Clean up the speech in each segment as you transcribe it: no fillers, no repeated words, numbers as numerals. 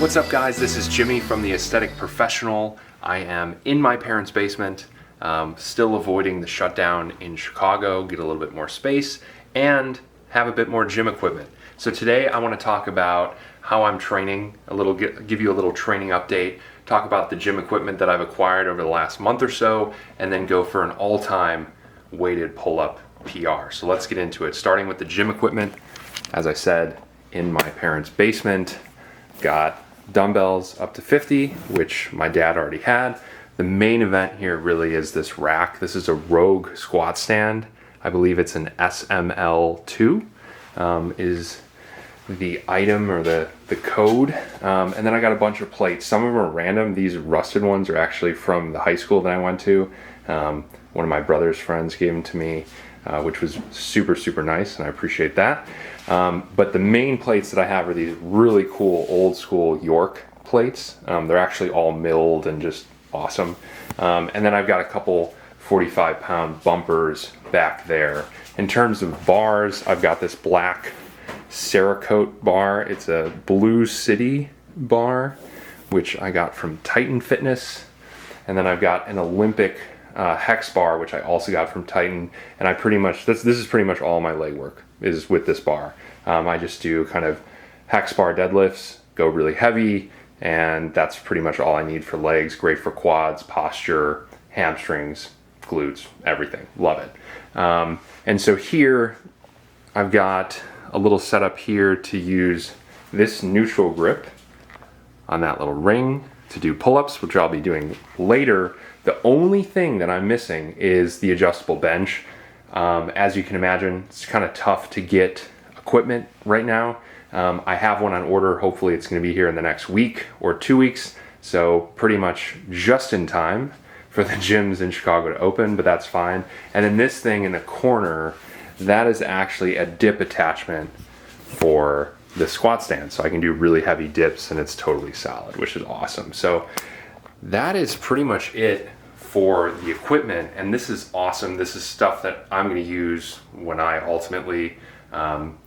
What's up guys, this is Jimmy from The Aesthetic Professional. I am in my parents' basement, still avoiding the shutdown in Chicago, get a little bit more space, and have a bit more gym equipment. So today I want to talk about how I'm training, give you a little training update, talk about the gym equipment that I've acquired over the last month or so, and then go for an all-time weighted pull-up PR. So let's get into it, starting with the gym equipment. As I said, in my parents' basement, got dumbbells up to 50, which my dad already had. The main event here really is this rack. This is a Rogue squat stand. I believe it's an SML2 is the item or the code. And then I got a bunch of plates. Some of them are random. These rusted ones are actually from the high school that I went to. One of my brother's friends gave them to me, which was super, super nice, and I appreciate that. But the main plates that I have are these really cool old school York plates. They're actually all milled and just awesome. And then I've got a couple 45-pound bumpers back there. In terms of bars, I've got this black Cerakote bar. It's a Blue City bar, which I got from Titan Fitness. And then I've got an Olympic hex bar, which I also got from Titan. And I pretty much, this is pretty much all my leg work is with this bar. I just do kind of hex bar deadlifts, go really heavy, and that's pretty much all I need for legs. Great for quads, posture, hamstrings, glutes, everything. Love it. And so here I've got a little setup here to use this neutral grip on that little ring to do pull-ups, which I'll be doing later. The only thing that I'm missing is the adjustable bench. As you can imagine, it's kind of tough to get equipment right now. I have one on order. Hopefully it's going to be here in the next week or 2 weeks. So pretty much just in time for the gyms in Chicago to open, but that's fine. And then this thing in the corner, that is actually a dip attachment for the squat stand. So I can do really heavy dips and it's totally solid, which is awesome. So that is pretty much it for the equipment, and this is awesome. This is stuff that I'm going to use when I ultimately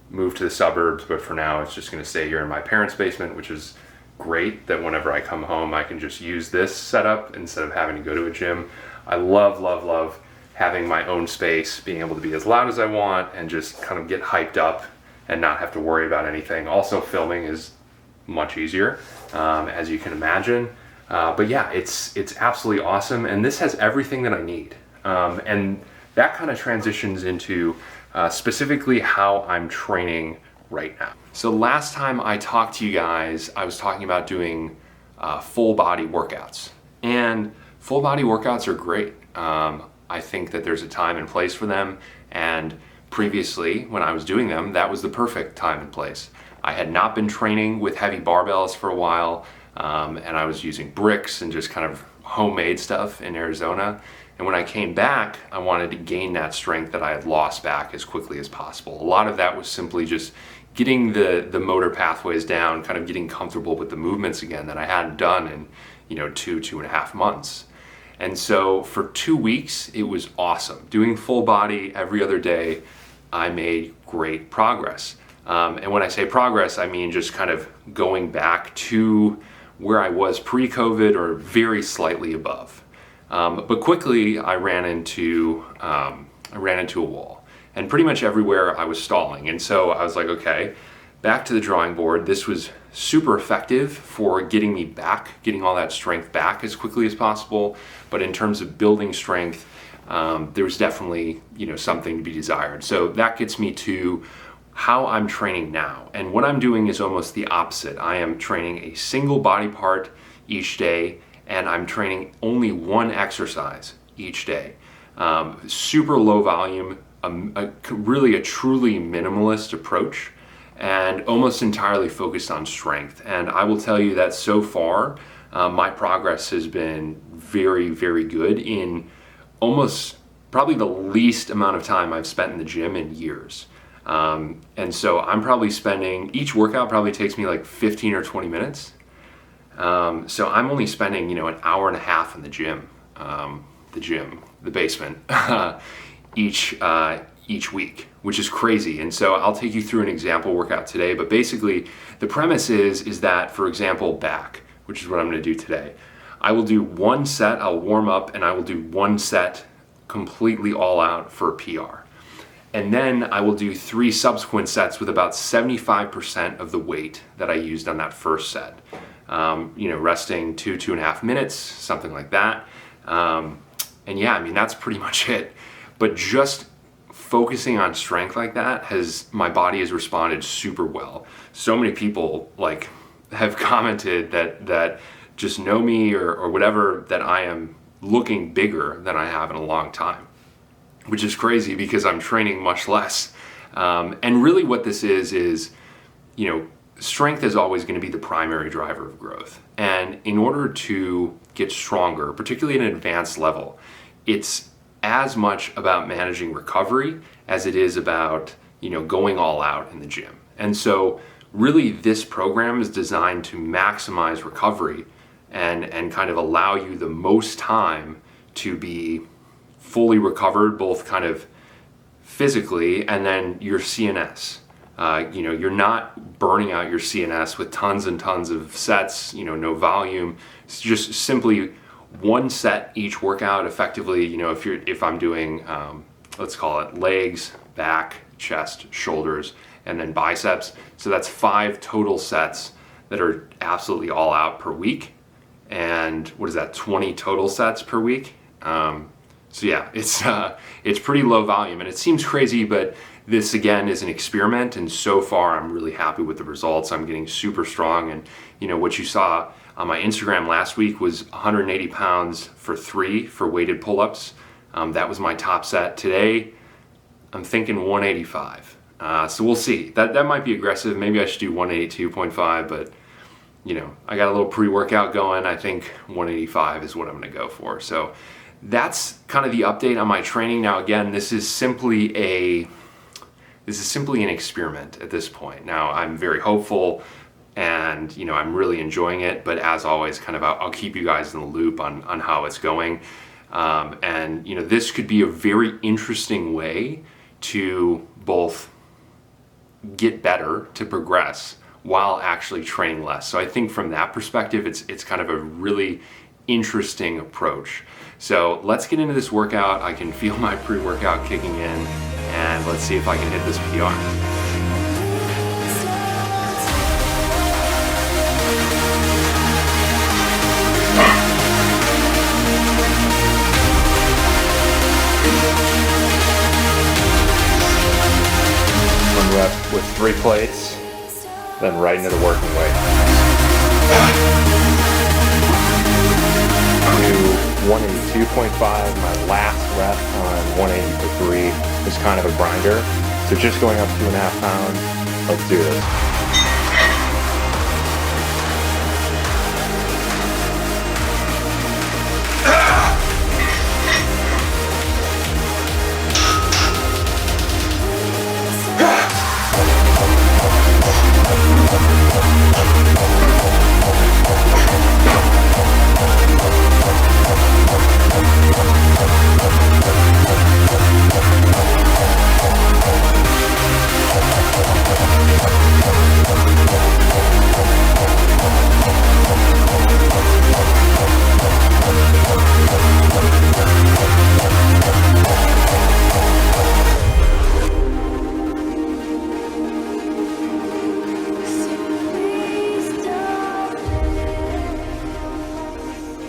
move to the suburbs, but for now it's just going to stay here in my parents' basement, which is great that whenever I come home I can just use this setup instead of having to go to a gym. I love, love, love having my own space, being able to be as loud as I want and just kind of get hyped up and not have to worry about anything. Also, filming is much easier, as you can imagine. But yeah, it's absolutely awesome, and this has everything that I need. And that kind of transitions into specifically how I'm training right now. So last time I talked to you guys, I was talking about doing full body workouts. And full body workouts are great. I think that there's a time and place for them, and previously when I was doing them, that was the perfect time and place. I had not been training with heavy barbells for a while. And I was using bricks and just kind of homemade stuff in Arizona. And when I came back, I wanted to gain that strength that I had lost back as quickly as possible. A lot of that was simply just getting the motor pathways down, kind of getting comfortable with the movements again that I hadn't done in, 2.5 months. And so for 2 weeks, it was awesome. Doing full body every other day, I made great progress. And when I say progress, I mean just kind of going back to where I was pre-COVID or very slightly above. But quickly I ran into a wall, and pretty much everywhere I was stalling. And so I was like, okay, back to the drawing board. This was super effective for getting me back, getting all that strength back as quickly as possible. But in terms of building strength, there was definitely, something to be desired. So that gets me to how I'm training now. And what I'm doing is almost the opposite. I am training a single body part each day, and I'm training only one exercise each day. Super low volume, really a truly minimalist approach, and almost entirely focused on strength. And I will tell you that so far, my progress has been very, very good in almost probably the least amount of time I've spent in the gym in years. And so I'm probably spending, each workout probably takes me like 15 or 20 minutes. So I'm only spending, an hour and a half in the basement, each each week, which is crazy. And so I'll take you through an example workout today, but basically the premise is that, for example, back, which is what I'm gonna do today. I will do one set, I'll warm up, and I will do one set completely all out for a PR. And then I will do 3 subsequent sets with about 75% of the weight that I used on that first set. Resting 2.5 minutes, something like that. And yeah, I mean, that's pretty much it. But just focusing on strength like that my body has responded super well. So many people have commented that just know me or whatever, that I am looking bigger than I have in a long time, which is crazy because I'm training much less. And really what this is, strength is always going to be the primary driver of growth. And in order to get stronger, particularly at an advanced level, it's as much about managing recovery as it is about, going all out in the gym. And so really this program is designed to maximize recovery and kind of allow you the most time to be fully recovered, both kind of physically and then your CNS. You're not burning out your CNS with tons and tons of sets, no volume. It's just simply one set each workout effectively. If I'm doing, let's call it legs, back, chest, shoulders, and then biceps. So that's 5 total sets that are absolutely all out per week. And what is that, 20 total sets per week? So yeah, it's pretty low volume, and it seems crazy, but this again is an experiment, and so far I'm really happy with the results. I'm getting super strong, and what you saw on my Instagram last week was 180 pounds for 3 for weighted pull-ups. That was my top set. Today, I'm thinking 185. So we'll see. That might be aggressive. Maybe I should do 182.5, but I got a little pre-workout going. I think 185 is what I'm going to go for. So that's kind of the update on my training. Now, again, this is simply an experiment at this point. Now, I'm very hopeful, and I'm really enjoying it. But as always, I'll keep you guys in the loop on how it's going. And this could be a very interesting way to both get better, to progress, while actually training less. So I think from that perspective, it's kind of a really interesting approach. So let's get into this workout. I can feel my pre-workout kicking in, and let's see if I can hit this PR. One rep with 3 plates, then right into the working weight. Do 182.5, my last rep on 180 for 3 is kind of a grinder. So just going up 2.5 pounds, let's do this.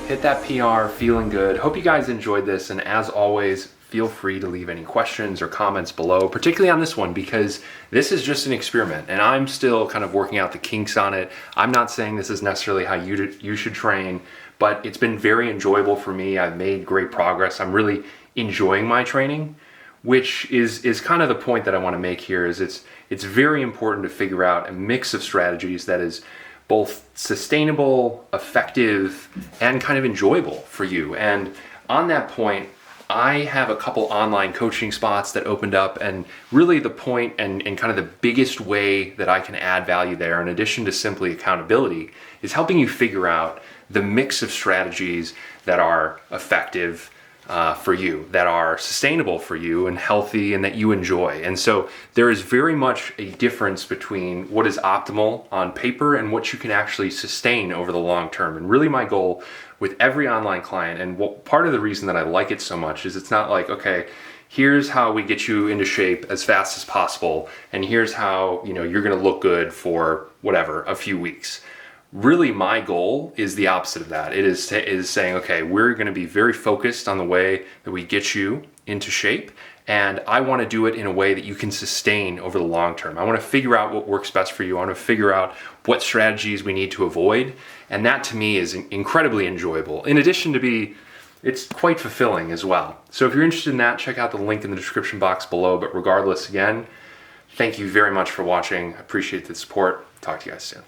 Hit that PR, feeling good. Hope you guys enjoyed this, and as always, feel free to leave any questions or comments below, particularly on this one, because this is just an experiment and I'm still kind of working out the kinks on it. I'm not saying this is necessarily how you should train, but it's been very enjoyable for me. I've made great progress. I'm really enjoying my training, which is kind of the point that I want to make here. Is it's very important to figure out a mix of strategies that is both sustainable, effective, and kind of enjoyable for you. And on that point, I have a couple online coaching spots that opened up, and really the point and kind of the biggest way that I can add value there, in addition to simply accountability, is helping you figure out the mix of strategies that are effective, for you, that are sustainable for you and healthy and that you enjoy. And so there is very much a difference between what is optimal on paper and what you can actually sustain over the long term. And really my goal with every online client, and part of the reason that I like it so much is it's not like, okay, here's how we get you into shape as fast as possible, and here's how you're going to look good for whatever, a few weeks. Really, my goal is the opposite of that. It is saying, okay, we're going to be very focused on the way that we get you into shape, and I want to do it in a way that you can sustain over the long term. I want to figure out what works best for you. I want to figure out what strategies we need to avoid, and that to me is incredibly enjoyable. In addition to it's quite fulfilling as well. So if you're interested in that, check out the link in the description box below. But regardless, again, thank you very much for watching. I appreciate the support. Talk to you guys soon.